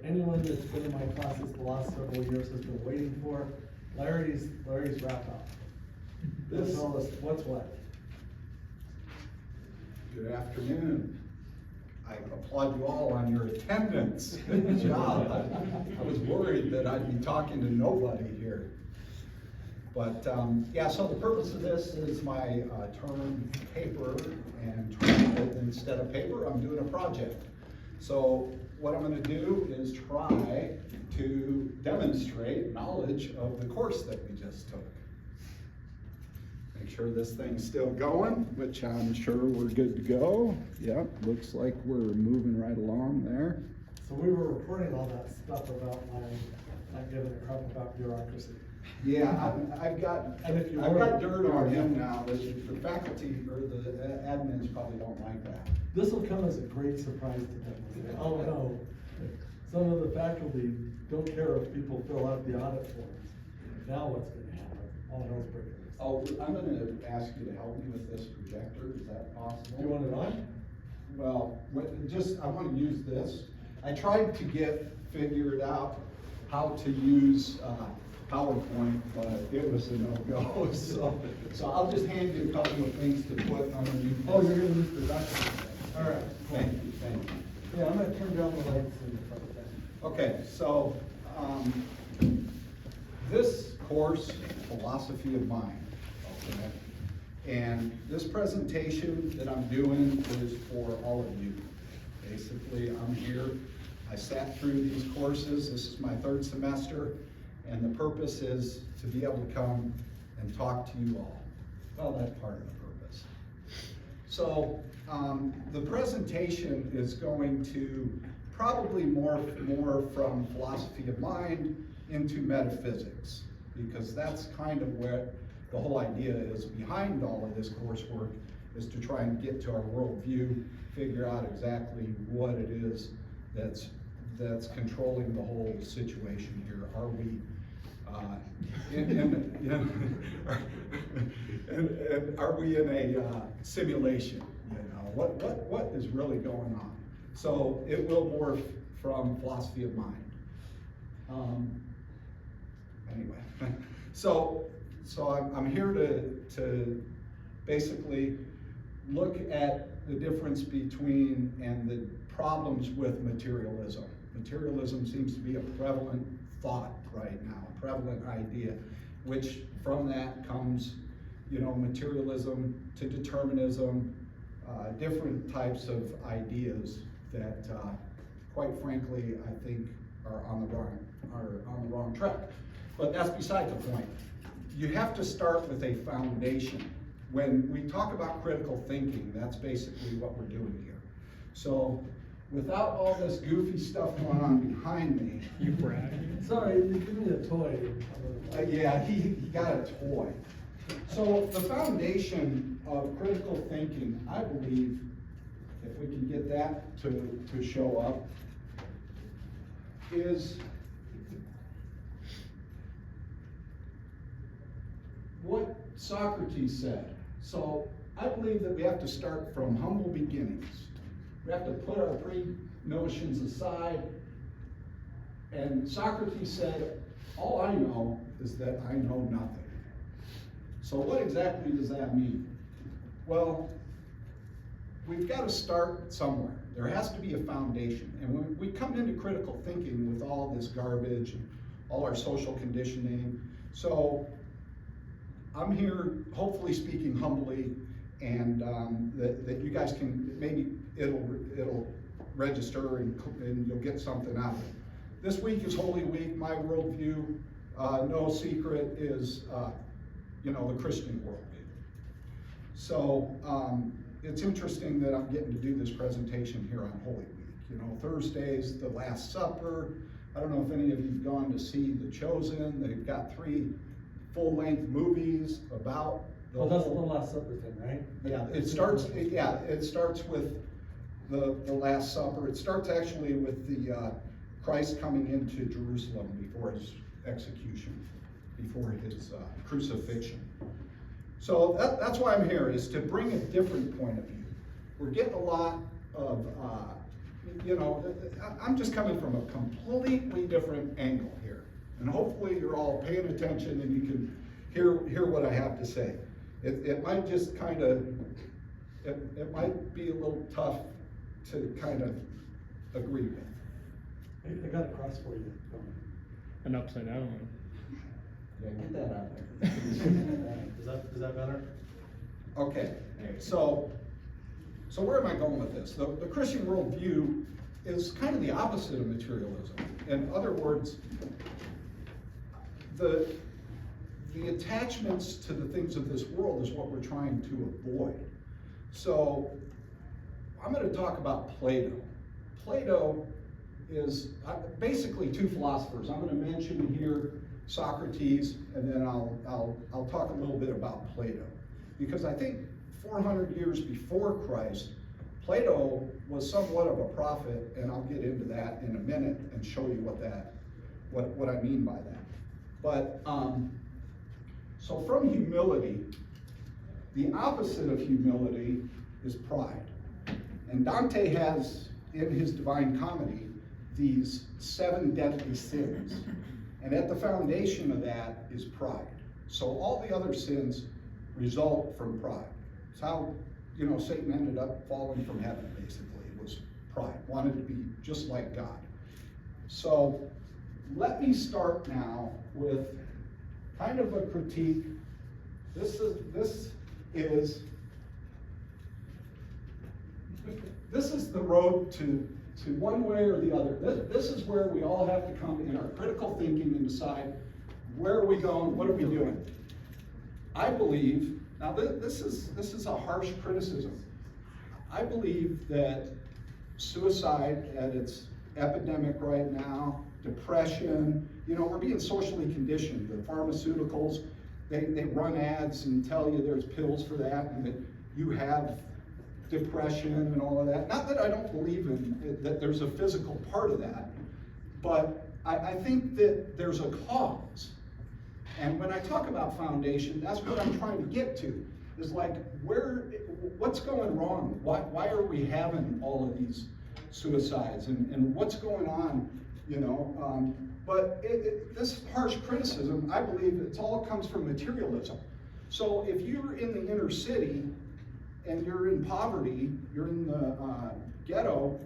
anyone that's been in my classes the last several years has been waiting for. Larry's wrapped up. Tell us what's what. Good afternoon. I applaud you all on your attendance. Good job. I was worried that I'd be talking to nobody here. But yeah, so the purpose of this is my term paper, and instead of paper, I'm doing a project. So what I'm going to do is try to demonstrate knowledge of the course that we just took. Make sure this thing's still going, which I'm sure we're good to go. Yep, looks like we're moving right along there. So we were reporting all that stuff about my not giving a crap about bureaucracy. Yeah, I've got dirt on him now. The faculty or the admins probably don't like that. This will come as a great surprise to them. Oh no, some of the faculty don't care if people fill out the audit forms. Now what's going to happen? All hell's breaking loose. Oh, I'm going to ask you to help me with this projector. Is that possible? Do you want it on? Well, I want to use this. I tried to get figured out how to use PowerPoint, but it was a no-go. So I'll just hand you a couple of things to put underneath. Oh, you're going to use the document. All right. Thank you, thank you. Yeah, I'm going to turn down the lights and stuff like that. Okay, so this course, Philosophy of Mind, okay? And this presentation that I'm doing is for all of you. Basically, I'm here. I sat through these courses. This is my third semester, and the purpose is to be able to come and talk to you all. Well, that's part of the purpose. So the presentation is going to probably morph from philosophy of mind into metaphysics, because that's kind of where the whole idea is behind all of this coursework, is to try and get to our worldview, figure out exactly what it is that's controlling the whole situation here. Are we and are we in a simulation? You know, what is really going on? So it will morph from philosophy of mind. Anyway, so I'm here to basically look at the difference between and the problems with materialism. Materialism seems to be a prevalent thought right now, a prevalent idea, which from that comes, you know, materialism to determinism, different types of ideas that, quite frankly, I think are on the wrong track. But that's beside the point. You have to start with a foundation. When we talk about critical thinking, that's basically what we're doing here. So without all this goofy stuff going on behind me. You brag. Sorry, you give me a toy. Yeah, he got a toy. So the foundation of critical thinking, I believe, if we can get that to show up, is what Socrates said. So I believe that we have to start from humble beginnings. We have to put our pre-notions aside. And Socrates said, all I know is that I know nothing. So what exactly does that mean? Well, we've got to start somewhere. There has to be a foundation. And when we come into critical thinking with all this garbage and all our social conditioning, so I'm here hopefully speaking humbly, and that you guys can, maybe it'll register and you'll get something out of it. This week is Holy Week. My worldview, no secret, is the Christian worldview. So it's interesting that I'm getting to do this presentation here on Holy Week. You know, Thursday's the Last Supper. I don't know if any of you've gone to see The Chosen. They've got 3 full-length movies about the that's the Last Supper thing, right? Yeah, it starts with the Last Supper. It starts actually with the Christ coming into Jerusalem before his execution, before his crucifixion. So that's why I'm here, is to bring a different point of view. We're getting a lot of you know, I'm just coming from a completely different angle here. And hopefully you're all paying attention and you can hear what I have to say. It might just kind of, it might be a little tough to kind of agree with. I got a cross for you. An upside down one. Yeah, get that out there. Is that better? Okay, so where am I going with this? The Christian worldview is kind of the opposite of materialism. In other words, the attachments to the things of this world is what we're trying to avoid. So I'm going to talk about Plato. Plato is basically two philosophers. I'm going to mention here Socrates, and then I'll talk a little bit about Plato. Because I think 400 years before Christ, Plato was somewhat of a prophet, and I'll get into that in a minute and show you what I mean by that. But, so from humility, the opposite of humility is pride. And Dante has, in his Divine Comedy, these 7 deadly sins. And at the foundation of that is pride. So all the other sins result from pride. It's how, you know, Satan ended up falling from heaven, basically. It was pride, wanted to be just like God. So let me start now with kind of a critique. This is the road to one way or the other. This is where we all have to come in our critical thinking and decide, where are we going, what are we doing? I believe, now this is a harsh criticism. I believe that suicide at its epidemic right now, depression, you know, we're being socially conditioned. The pharmaceuticals, they run ads and tell you there's pills for that and that you have depression and all of that. Not that I don't believe in that there's a physical part of that, but I think that there's a cause. And when I talk about foundation, that's what I'm trying to get to, is like, what's going wrong? Why are we having all of these suicides and what's going on, you know? But this harsh criticism, I believe it all comes from materialism. So if you're in the inner city and you're in poverty, you're in the ghetto,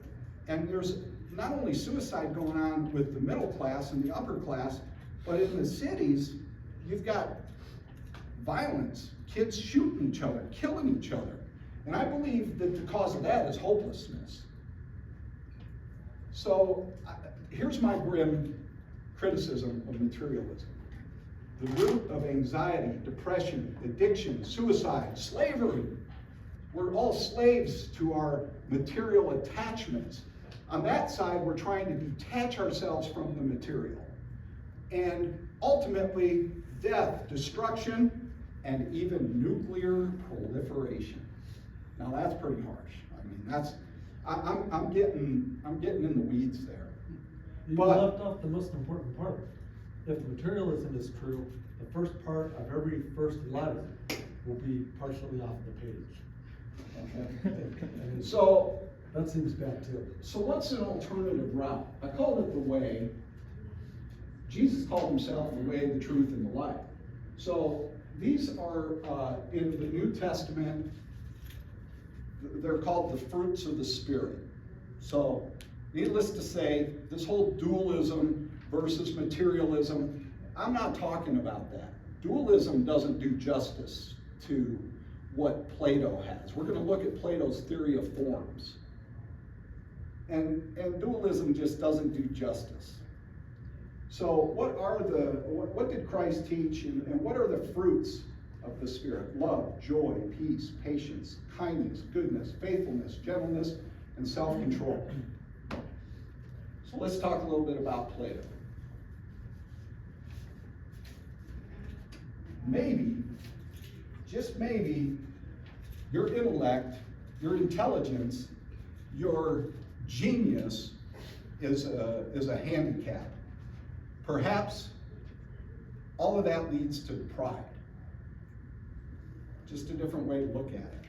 and there's not only suicide going on with the middle class and the upper class, but in the cities, you've got violence, kids shooting each other, killing each other. And I believe that the cause of that is hopelessness. So here's my grim criticism of materialism. The root of anxiety, depression, addiction, suicide, slavery. We're all slaves to our material attachments. On that side, we're trying to detach ourselves from the material. And ultimately, death, destruction, and even nuclear proliferation. Now that's pretty harsh. I mean, I'm getting in the weeds there. You But- left off the most important part. If materialism is true, the first part of every first letter will be partially off the page. Okay? So That seems bad too. So what's an alternative route? I called it the way. Jesus called himself the way, the truth, and the life. So these are in the New Testament, they're called the fruits of the Spirit. So needless to say, this whole dualism versus materialism, I'm not talking about that. Dualism doesn't do justice to what Plato has. We're going to look at Plato's theory of forms. And dualism just doesn't do justice. So what did Christ teach, and what are the fruits of the Spirit? Love, joy, peace, patience, kindness, goodness, faithfulness, gentleness, and self-control. So let's talk a little bit about Plato. Maybe, just maybe, your intellect, your intelligence, your genius is a handicap. Perhaps all of that leads to pride. Just a different way to look at it.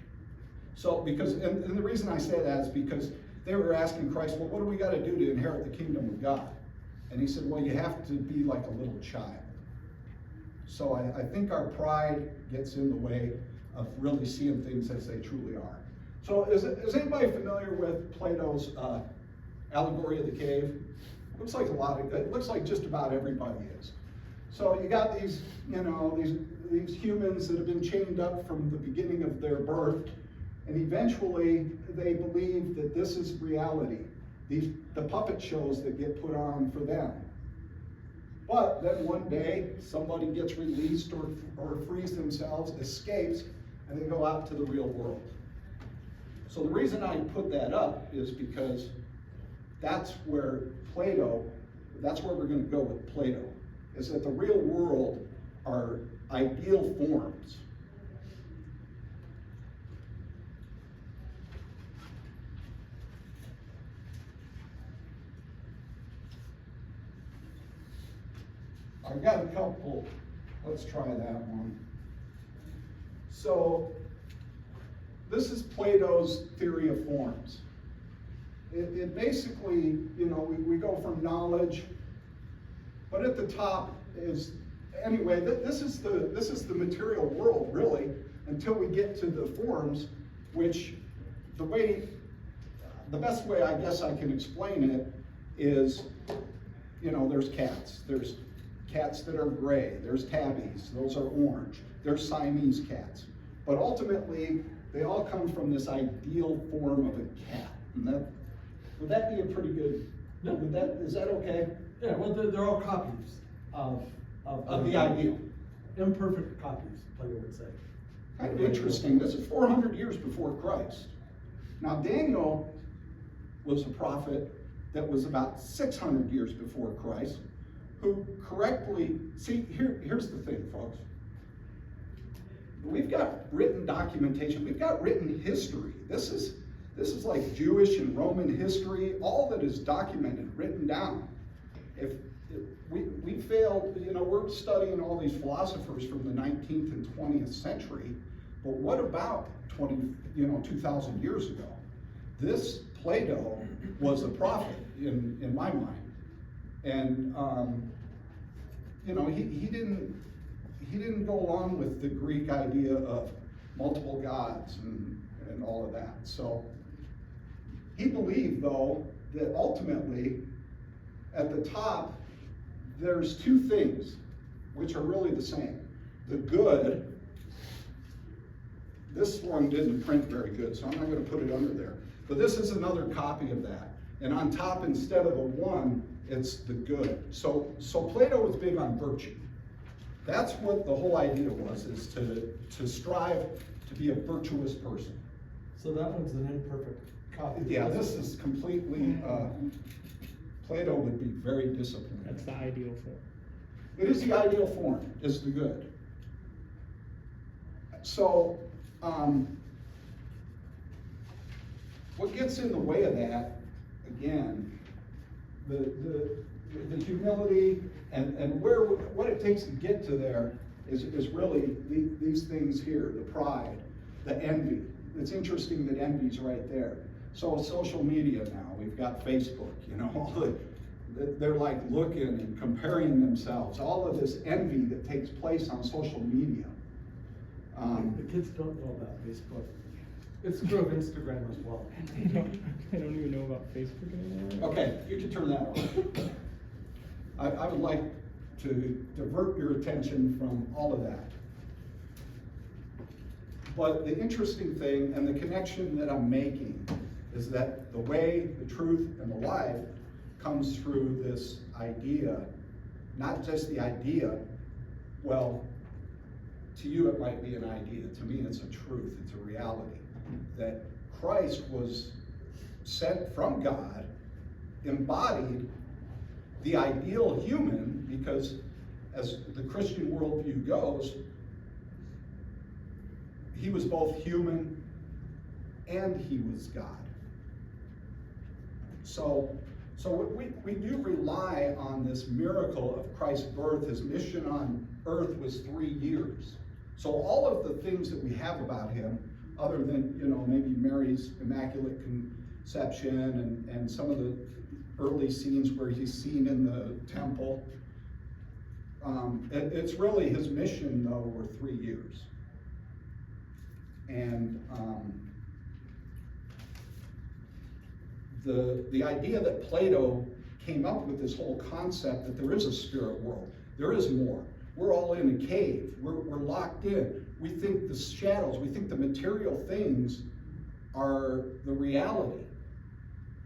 So, and the reason I say that is because they were asking Christ, well, what do we got to do to inherit the kingdom of God? And he said, well, you have to be like a little child. So I think our pride gets in the way of really seeing things as they truly are. So is anybody familiar with Plato's allegory of the cave? Looks like it looks like just about everybody is. So you got these, these humans that have been chained up from the beginning of their birth, and eventually they believe that this is reality. The puppet shows that get put on for them. But then one day, somebody gets released or frees themselves, escapes, and they go out to the real world. So the reason I put that up is because that's where we're going to go with Plato, is that the real world are ideal forms. I've got a couple, let's try that one. So, this is Plato's theory of forms. It basically, we go from knowledge, but at the top is, anyway, this is the material world, really, until we get to the forms, which the best way I guess I can explain it is, there's cats. There's cats that are gray, there's tabbies, those are orange, there's Siamese cats. But ultimately, they all come from this ideal form of a cat. And would that be a pretty good, No. Is that okay? Yeah, well, they're all copies of the ideal. Imperfect copies, Plato would say. Kind of interesting, this is 400 years before Christ. Now Daniel was a prophet that was about 600 years before Christ, who correctly, here's the thing, folks. We've got written documentation, we've got written history. This is like Jewish and Roman history, all that is documented, written down. If we failed, we're studying all these philosophers from the 19th and 20th century, but what about 2,000 years ago? This Plato was a prophet in my mind. And he didn't go along with the Greek idea of multiple gods and all of that. So he believed, though, that ultimately at the top there's two things which are really the same. The good, this one didn't print very good, so I'm not going to put it under there. But this is another copy of that. And on top, instead of a 1, it's the good. So Plato was big on virtue. That's what the whole idea was, is to strive to be a virtuous person. So that one's an imperfect copy. Yeah, this is completely, Plato would be very disappointed. That's the ideal form. It is the ideal form, is the good. So, what gets in the way of that, again, the humility and what it takes to get to there is really these things here, the pride, the envy. It's interesting that envy's right there. So social media now, we've got Facebook, they're like looking and comparing themselves, all of this envy that takes place on social media. The kids don't know about Facebook. It's true of Instagram as well. I don't even know about Facebook anymore. Okay, you can turn that off. I would like to divert your attention from all of that. But the interesting thing and the connection that I'm making is that the way, the truth, and the life comes through this idea, not just the idea, well, to you it might be an idea, to me it's a truth, it's a reality, that Christ was sent from God, embodied the ideal human, because as the Christian worldview goes, he was both human and he was God. So we do rely on this miracle of Christ's birth. His mission on earth was 3 years. So all of the things that we have about him, other than maybe Mary's immaculate and some of the early scenes where he's seen in the temple. It's really his mission, though, over 3 years. And the idea that Plato came up with this whole concept that there is a spirit world, there is more. We're all in a cave, we're locked in. We think the shadows, we think the material things are the reality,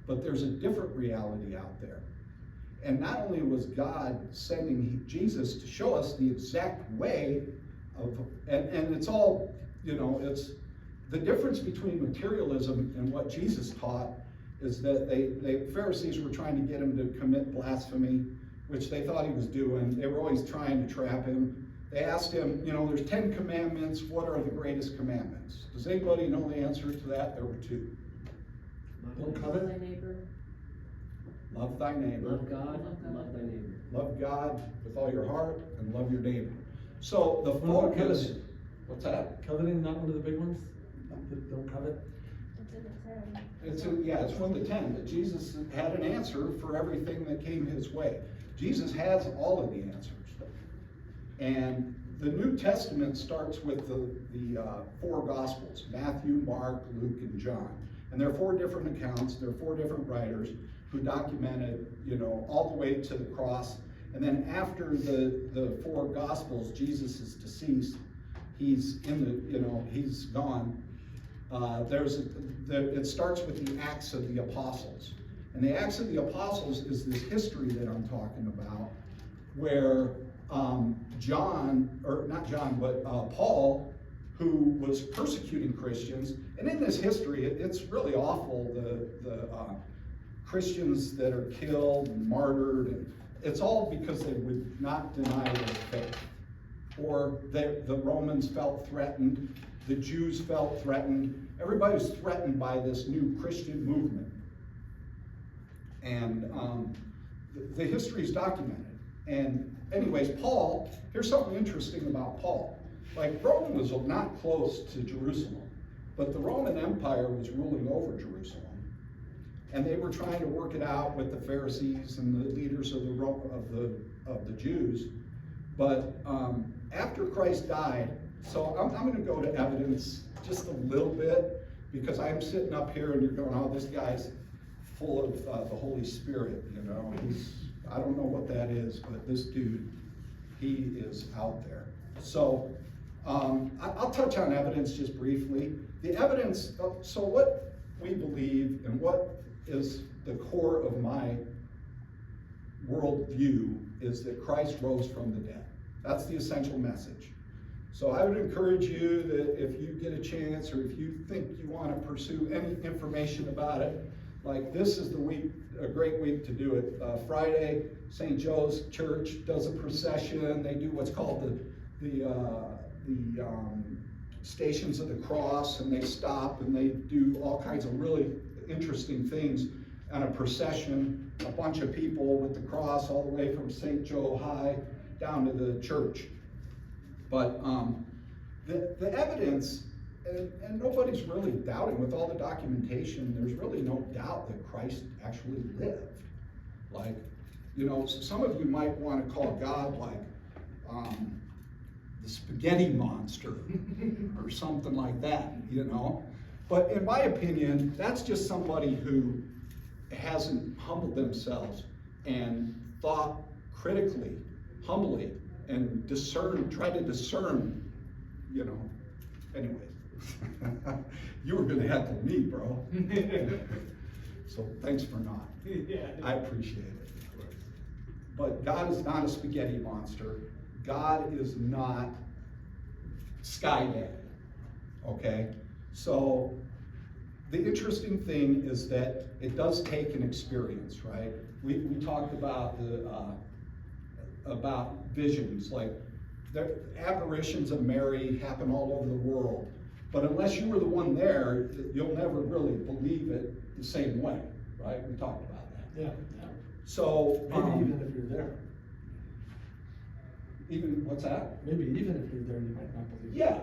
but there's a different reality out there. And not only was God sending Jesus to show us the exact way of, and it's all, it's the difference between materialism and what Jesus taught is that the Pharisees were trying to get him to commit blasphemy, which they thought he was doing. They were always trying to trap him. They asked him, there's 10 commandments. What are the greatest commandments? Does anybody know the answer to that? There were 2. Don't Love covet. thy neighbor. Love thy neighbor. Love God, love thy neighbor. Love God with all your heart and love your neighbor. So the What about focus, coveting? what's that? Coveting, not one of the big ones? Don't covet? It's in the 10. It's one of the 10, but Jesus had an answer for everything that came his way. Jesus has all of the answers. And the New Testament starts with the 4 Gospels, Matthew, Mark, Luke, and John. And there are 4 different accounts, there are 4 different writers who documented, all the way to the cross. And then after the 4 Gospels, Jesus is deceased. He's he's gone. It starts with the Acts of the Apostles. And the Acts of the Apostles is this history that I'm talking about, where Paul, who was persecuting Christians, and in this history, it's really awful, the Christians that are killed and martyred, and it's all because they would not deny their faith. Or the Romans felt threatened, the Jews felt threatened, everybody was threatened by this new Christian movement. And the history is documented. And anyways, Paul, here's something interesting about Paul. Like, Rome was not close to Jerusalem, but the Roman Empire was ruling over Jerusalem. And they were trying to work it out with the Pharisees and the leaders of the Jews. But after Christ died, so I'm going to go to evidence just a little bit, because I'm sitting up here and you're going, oh, this guy's full of the Holy Spirit, I don't know what that is, but this dude, he is out there. So I'll touch on evidence just briefly. The evidence, so what we believe and what is the core of my worldview is that Christ rose from the dead. That's the essential message. So I would encourage you that if you get a chance, or if you think you want to pursue any information about it, like, this is the week, a great week to do it. Friday, St. Joe's Church does a procession. They do what's called the Stations of the Cross, and they stop and they do all kinds of really interesting things on a procession. A bunch of people with the cross all the way from St. Joe High down to the church. But the evidence, and nobody's really doubting, with all the documentation, there's really no doubt that Christ actually lived. Like, some of you might want to call God like the spaghetti monster or something like that, But in my opinion, that's just somebody who hasn't humbled themselves and thought critically, humbly, and tried to discern, Anyways, you were going to heckle me, bro. So thanks for not. I appreciate it. But God is not a spaghetti monster. God is not Sky Daddy. Okay? So the interesting thing is that it does take an experience, right? We talked about about visions, like the apparitions of Mary happen all over the world. But unless you were the one there, you'll never really believe it the same way, right? We talked about that. Yeah. So Maybe even if you're there. Even, what's that? Maybe even if you're there, you might not believe it. Yeah,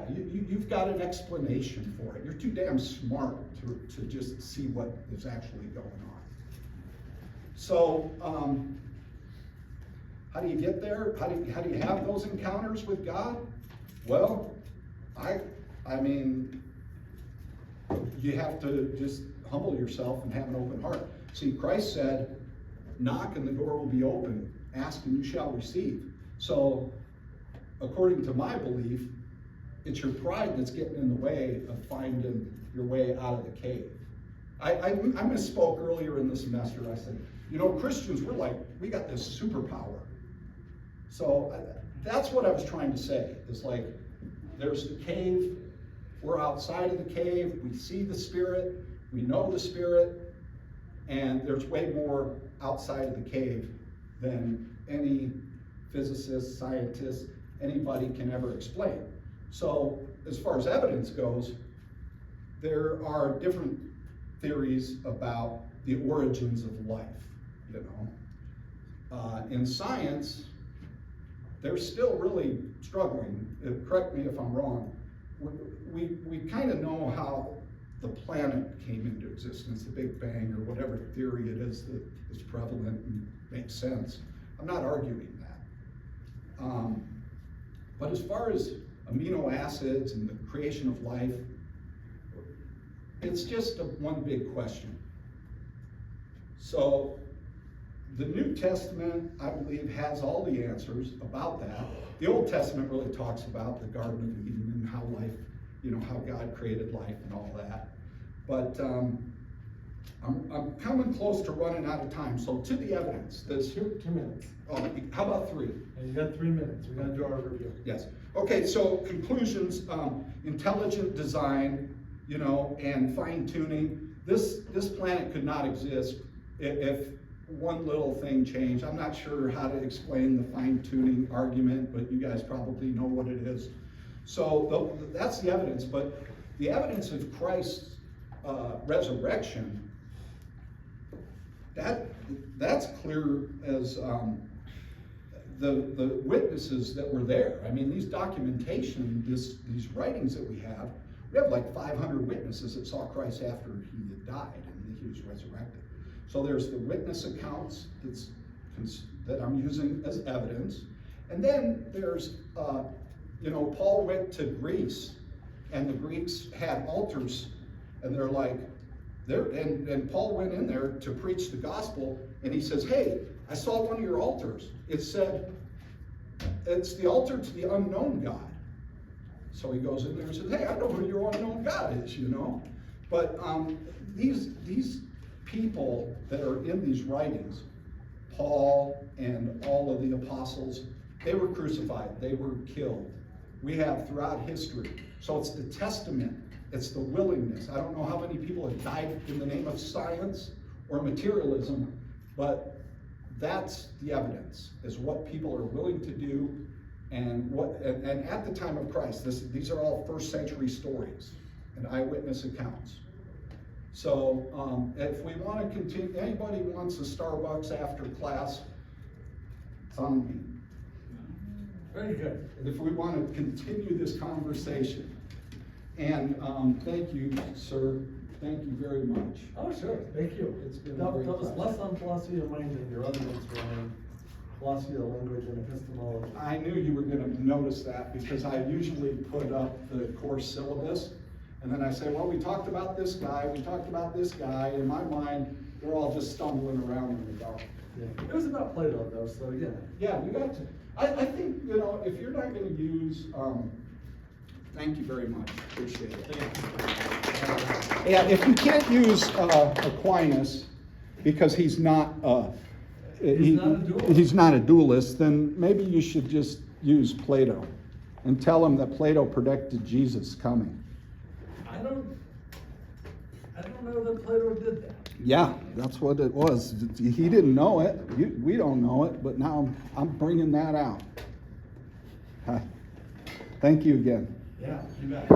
you've got an explanation for it. You're too damn smart to just see what is actually going on. So, how do you get there? How do you have those encounters with God? Well, I mean, you have to just humble yourself and have an open heart. See, Christ said, knock and the door will be open. Ask and you shall receive. So, according to my belief, it's your pride that's getting in the way of finding your way out of the cave. I misspoke earlier in the semester. I said, you know, Christians, we got this superpower. So that's what I was trying to say. It's like, there's the cave, we're outside of the cave, we see the Spirit, we know the Spirit, and there's way more outside of the cave than any physicist, scientist, anybody can ever explain. So as far as evidence goes, there are different theories about the origins of life, you know. In science, they're still really struggling. Correct me if I'm wrong. We kind of know how the planet came into existence, the Big Bang, or whatever theory it is that is prevalent and makes sense. I'm not arguing that. But as far as amino acids and the creation of life, it's just one big question. So the New Testament, I believe, has all the answers about that. The Old Testament really talks about the Garden of Eden and how life, you know, how God created life and all that. But I'm coming close to running out of time. So to the evidence, there's 2 minutes. Oh, how about 3? And you got 3 minutes. We're gonna do our review. Yes. Okay, so conclusions, intelligent design, you know, and fine tuning. This planet could not exist if one little thing changed. I'm not sure how to explain the fine tuning argument, but you guys probably know what it is. So that's the evidence, but the evidence of Christ's resurrection, that's clear as the witnesses that were there. I mean, these documentation, these writings that we have like 500 witnesses that saw Christ after he had died and he was resurrected. So there's the witness accounts that I'm using as evidence. And then there's, you know, Paul went to Greece and the Greeks had altars and they're like, and Paul went in there to preach the gospel and he says, hey, I saw one of your altars. It said, it's the altar to the unknown God. So he goes in there and says, hey, I know who your unknown God is, you know. But these people that are in these writings, Paul and all of the apostles, they were crucified, they were killed. We have throughout history. So it's the testament, it's the willingness. I don't know how many people have died in the name of science or materialism, but that's the evidence, is what people are willing to do. And at the time of Christ, these are all first century stories and eyewitness accounts. So if we want to continue, anybody wants a Starbucks after class, it's on me. Very good. If we want to continue this conversation. And thank you, sir. Thank you very much. Oh, sure. Thank you. It's been That very was pleasant. less on philosophy of mind than your other ones were on philosophy of language and epistemology. I knew you were going to notice that because I usually put up the course syllabus and then I say, well, we talked about this guy, we talked about this guy. In my mind, they're all just stumbling around in the dark. Yeah. It was about Plato though, so yeah. Yeah, you got to. I think, you know, if you're not going to use, thank you very much. Appreciate it. Yeah, if you can't use Aquinas because he's not he's not a dualist, then maybe you should just use Plato and tell him that Plato predicted Jesus coming. I don't know that Plato did that. Yeah, that's what it was. He didn't know it. We don't know it, but now I'm bringing that out. Thank you again. Yeah, you bet.